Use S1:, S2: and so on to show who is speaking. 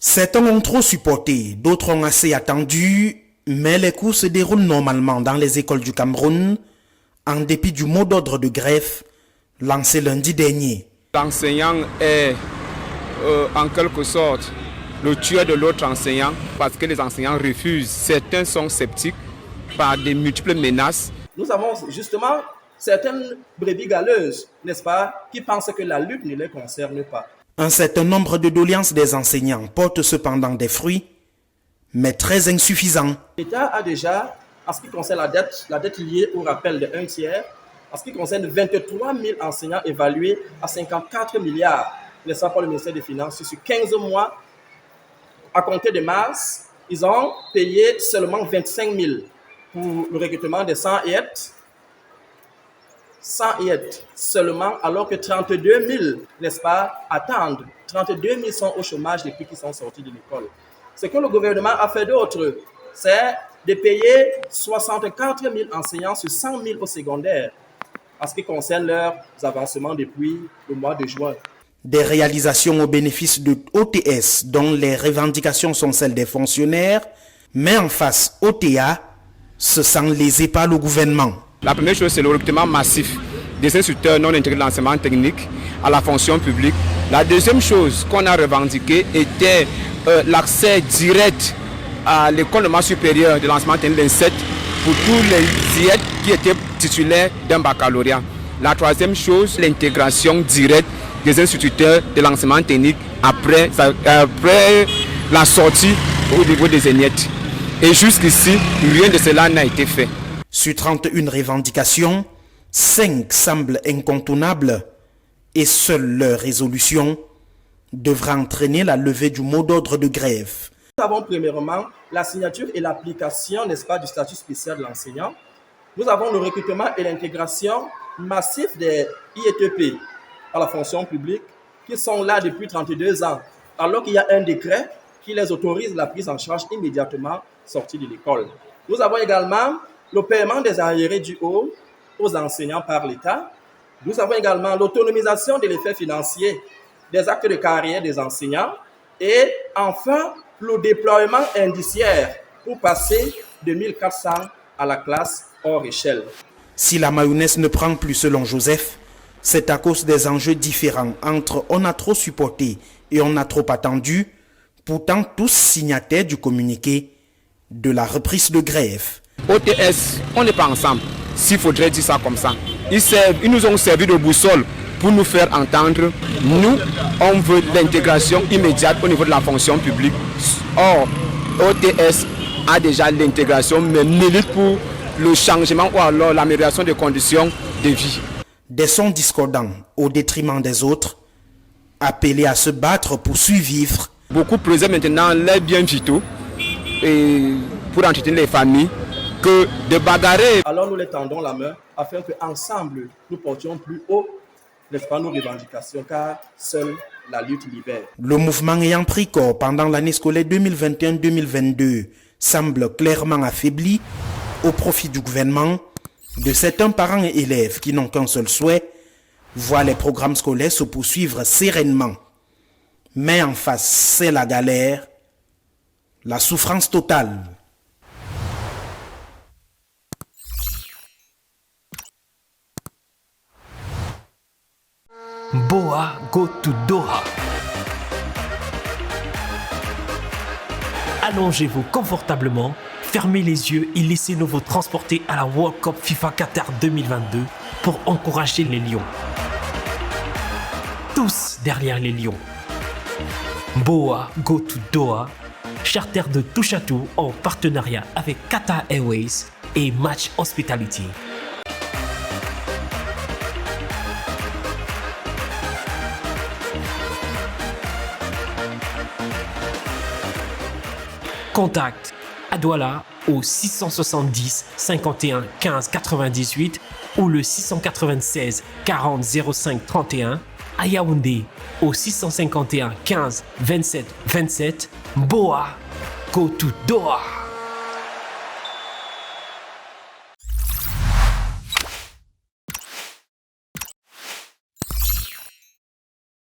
S1: Certains ont trop supporté, d'autres ont assez attendu, mais les cours se déroulent normalement dans les écoles du Cameroun, en dépit du mot d'ordre de grève lancé lundi dernier.
S2: L'enseignant est en quelque sorte le tueur de l'autre enseignant parce que les enseignants refusent. Certains sont sceptiques par des multiples menaces.
S3: Nous avons justement certaines brebis galeuses, n'est-ce pas, qui pensent que la lutte ne les concerne pas.
S1: Un certain nombre de doléances des enseignants portent cependant des fruits, mais très insuffisants.
S3: L'État a déjà, en ce qui concerne la dette liée au rappel de 1 tiers, en ce qui concerne 23 000 enseignants évalués à 54 milliards, n'est-ce pas, par le ministère des Finances, sur 15 mois, à compter de mars, ils ont payé seulement 25 000 pour le recrutement des 100 aides. 100 aides seulement, alors que 32 000, n'est-ce pas, attendent. 32 000 sont au chômage depuis qu'ils sont sortis de l'école. Ce que le gouvernement a fait d'autre, c'est de payer 64 000 enseignants sur 100 000 au secondaire, en ce qui concerne leurs avancements depuis le mois de juin.
S1: Des réalisations au bénéfice de OTS dont les revendications sont celles des fonctionnaires, mais en face OTA se sent lésé par le gouvernement.
S2: La première chose, c'est le recrutement massif des instructeurs non intégrés de l'enseignement technique à la fonction publique. La deuxième chose qu'on a revendiquée était l'accès direct à l'école normale supérieure de l'enseignement technique l'INSET pour tous les IED qui étaient titulaires d'un baccalauréat. La troisième chose, l'intégration directe des instituteurs de l'enseignement technique après la sortie au niveau des ENIET. Et jusqu'ici, rien de cela n'a été fait.
S1: Sur 31 revendications, 5 semblent incontournables et seule leur résolution devra entraîner la levée du mot d'ordre de grève.
S3: Nous avons premièrement la signature et l'application, n'est-ce pas, du statut spécial de l'enseignant. Nous avons le recrutement et l'intégration massif des IETP à la fonction publique qui sont là depuis 32 ans, alors qu'il y a un décret qui les autorise la prise en charge immédiatement sortis de l'école. Nous avons également le paiement des arriérés du haut aux enseignants par l'État. Nous avons également l'autonomisation de l'effet financier des actes de carrière des enseignants. Et enfin, le déploiement indiciaire pour passer de 1400 à la classe hors échelle.
S1: Si la mayonnaise ne prend plus selon Joseph, c'est à cause des enjeux différents entre on a trop supporté et on a trop attendu, pourtant tous signataires du communiqué de la reprise de grève.
S2: OTS, on n'est pas ensemble, s'il faudrait dire ça comme ça. Ils nous ont servi de boussole pour nous faire entendre. Nous, on veut l'intégration immédiate au niveau de la fonction publique. Or, OTS a déjà l'intégration, mais milite pour le changement ou alors l'amélioration des conditions de vie.
S1: Des sons discordants au détriment des autres, appelés à se battre pour survivre.
S2: Beaucoup préservent maintenant les biens vitaux et pour entretenir les familles que de bagarrer.
S3: Alors nous les tendons la main afin qu'ensemble nous portions plus haut, n'est-ce pas, nos revendications, car seule la lutte libère.
S1: Le mouvement ayant pris corps pendant l'année scolaire 2021-2022 semble clairement affaibli au profit du gouvernement, de certains parents et élèves qui n'ont qu'un seul souhait, voir les programmes scolaires se poursuivre sereinement. Mais en face, c'est la galère, la souffrance totale.
S4: Boa go to Doha. Allongez-vous confortablement, fermez les yeux et laissez-nous vous transporter à la World Cup FIFA Qatar 2022 pour encourager les Lions. Tous derrière les Lions. Boa go to Doha, charter de touche à tout en partenariat avec Qatar Airways et Match Hospitality. Contact à Douala au 670 51 15 98 ou le 696 40 05 31, à Yaoundé au 651 15 27 27. Boa, go to Doha.